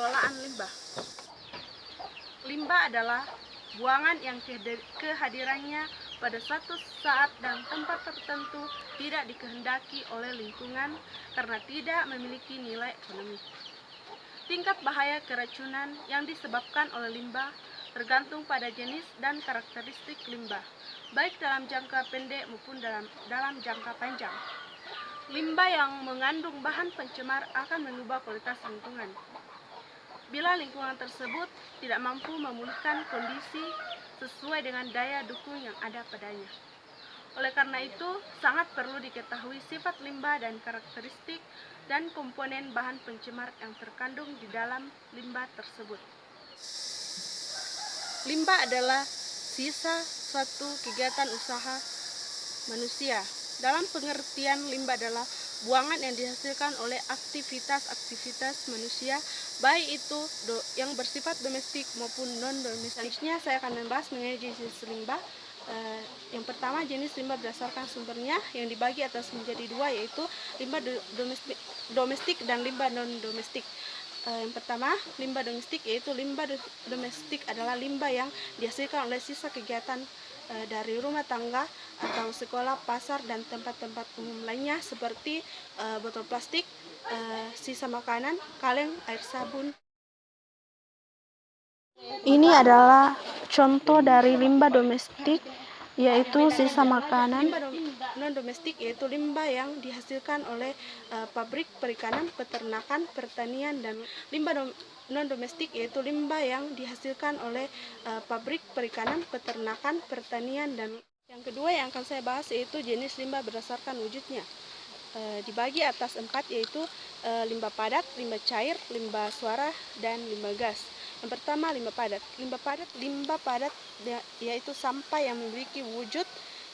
pengelolaan limbah. Limbah adalah buangan yang kehadirannya pada suatu saat dan tempat tertentu tidak dikehendaki oleh lingkungan karena tidak memiliki nilai ekonomi. Tingkat bahaya keracunan yang disebabkan oleh limbah tergantung pada jenis dan karakteristik limbah, baik dalam jangka pendek maupun dalam jangka panjang. Limbah yang mengandung bahan pencemar akan mengubah kualitas lingkungan. Bila lingkungan tersebut tidak mampu memulihkan kondisi sesuai dengan daya dukung yang ada padanya. Oleh karena itu, sangat perlu diketahui sifat limbah dan karakteristik dan komponen bahan pencemar yang terkandung di dalam limbah tersebut. Limbah adalah sisa suatu kegiatan usaha manusia. Dalam pengertian, limbah adalah buangan yang dihasilkan oleh aktivitas-aktivitas manusia, baik itu yang bersifat domestik maupun non-domestik. Selanjutnya saya akan membahas mengenai jenis limbah. Yang pertama, jenis limbah berdasarkan sumbernya yang dibagi atas menjadi dua, yaitu limbah domestik dan limbah non-domestik. Yang pertama, limbah domestik, yaitu limbah domestik adalah limbah yang dihasilkan oleh sisa kegiatan dari rumah tangga atau sekolah, pasar, dan tempat-tempat umum lainnya seperti botol plastik, sisa makanan, kaleng, air sabun. Ini adalah contoh dari limbah domestik, yaitu sisa makanan. Limbah non-domestik yaitu limbah yang dihasilkan oleh pabrik perikanan, peternakan, pertanian, dan limbah non-domestik yaitu limbah yang dihasilkan oleh pabrik perikanan, peternakan, pertanian, dan yang kedua yang akan saya bahas yaitu jenis limbah berdasarkan wujudnya. Dibagi atas 4, yaitu limbah padat, limbah cair, limbah suara, dan limbah gas. Yang pertama, limbah padat. Limbah padat yaitu sampah yang memiliki wujud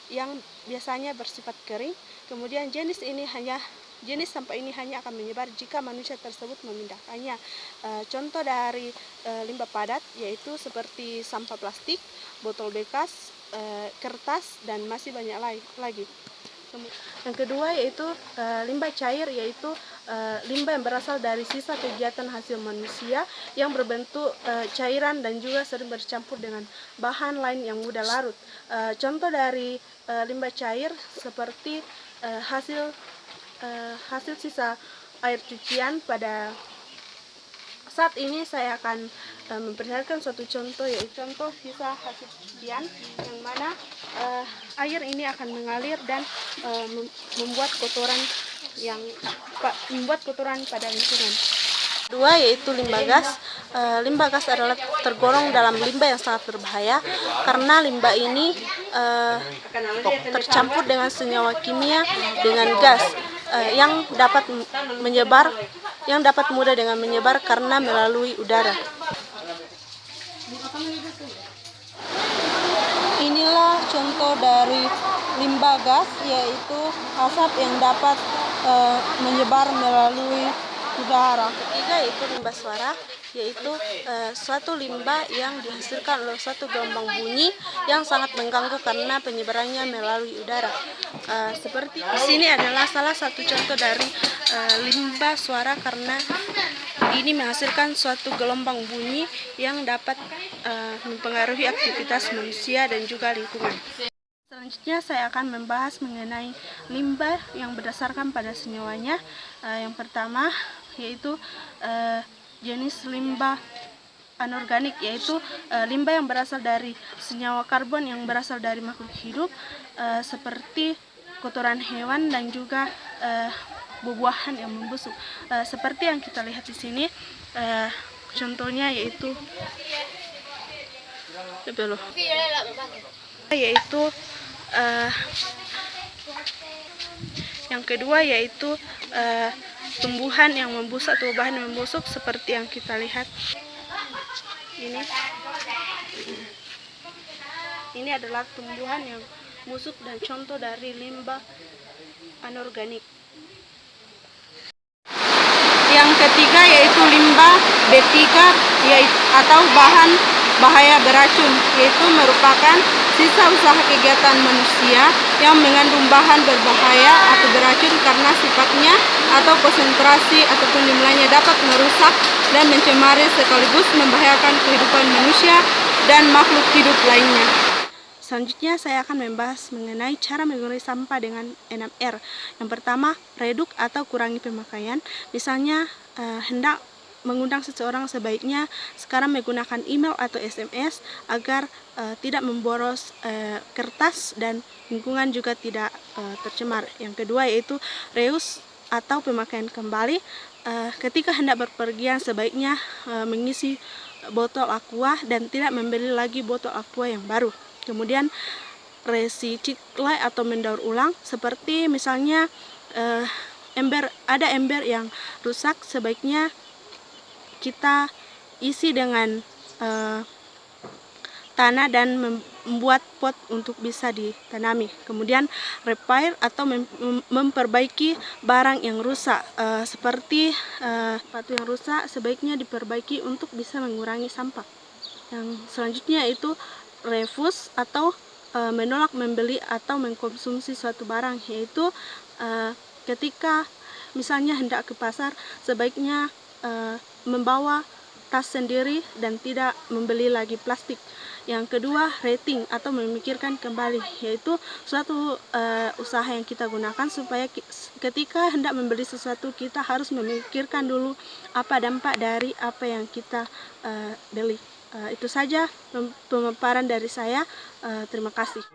yang biasanya bersifat kering. Kemudian jenis sampah ini hanya akan menyebar jika manusia tersebut memindahkannya. Contoh dari limbah padat yaitu seperti sampah plastik, botol bekas, kertas, dan masih banyak lagi. Yang kedua yaitu limbah cair, yaitu limbah yang berasal dari sisa kegiatan hasil manusia yang berbentuk cairan dan juga sering bercampur dengan bahan lain yang mudah larut. Contoh dari limbah cair seperti hasil sisa air cucian. Pada saat ini saya akan memperlihatkan suatu contoh, yaitu contoh sisa hasil cucian yang mana air ini akan mengalir dan membuat kotoran pada lingkungan. Kedua yaitu limbah gas. Limbah gas adalah tergolong dalam limbah yang sangat berbahaya karena limbah ini tercampur dengan senyawa kimia dengan gas yang dapat mudah dengan menyebar karena melalui udara. Inilah contoh dari limbah gas, yaitu asap yang dapat menyebar melalui udara. Ketiga yaitu limbah suara, yaitu suatu limbah yang dihasilkan oleh suatu gelombang bunyi yang sangat mengganggu karena penyebarannya melalui udara. Seperti di sini adalah salah satu contoh dari limbah suara karena ini menghasilkan suatu gelombang bunyi yang dapat mempengaruhi aktivitas manusia dan juga lingkungan. Selanjutnya saya akan membahas mengenai limbah yang berdasarkan pada senyawanya. Yang pertama yaitu jenis limbah anorganik, yaitu limbah yang berasal dari senyawa karbon yang berasal dari makhluk hidup seperti kotoran hewan dan juga buah-buahan yang membusuk. Seperti yang kita lihat di sini, contohnya yaitu yang kedua yaitu tumbuhan yang membusuk atau bahan yang membusuk seperti yang kita lihat ini. Ini adalah tumbuhan yang busuk dan contoh dari limbah anorganik. Yang ketiga yaitu limbah B3 atau bahan bahaya beracun, yaitu merupakan sisa usaha kegiatan manusia yang mengandung bahan berbahaya atau beracun karena sifatnya atau konsentrasi ataupun jumlahnya dapat merusak dan mencemari sekaligus membahayakan kehidupan manusia dan makhluk hidup lainnya. Selanjutnya saya akan membahas mengenai cara mengurangi sampah dengan 6R. Yang pertama, reduk atau kurangi pemakaian. Misalnya hendak mengundang seseorang, sebaiknya sekarang menggunakan email atau SMS agar tidak memboros kertas dan lingkungan juga tidak tercemar. Yang kedua yaitu reuse atau pemakaian kembali. Ketika hendak berpergian sebaiknya mengisi botol aqua dan tidak membeli lagi botol aqua yang baru. Kemudian recycle atau mendaur ulang, seperti misalnya ada ember yang rusak, sebaiknya kita isi dengan tanah dan membuat pot untuk bisa ditanami. Kemudian repair atau memperbaiki barang yang rusak, seperti sepatu yang rusak sebaiknya diperbaiki untuk bisa mengurangi sampah. Yang selanjutnya itu refuse atau menolak membeli atau mengkonsumsi suatu barang, yaitu ketika misalnya hendak ke pasar sebaiknya membawa tas sendiri dan tidak membeli lagi plastik. Yang kedua, rating atau memikirkan kembali, yaitu suatu usaha yang kita gunakan supaya ketika hendak membeli sesuatu kita harus memikirkan dulu apa dampak dari apa yang kita beli. Itu saja pemaparan dari saya. Terima kasih.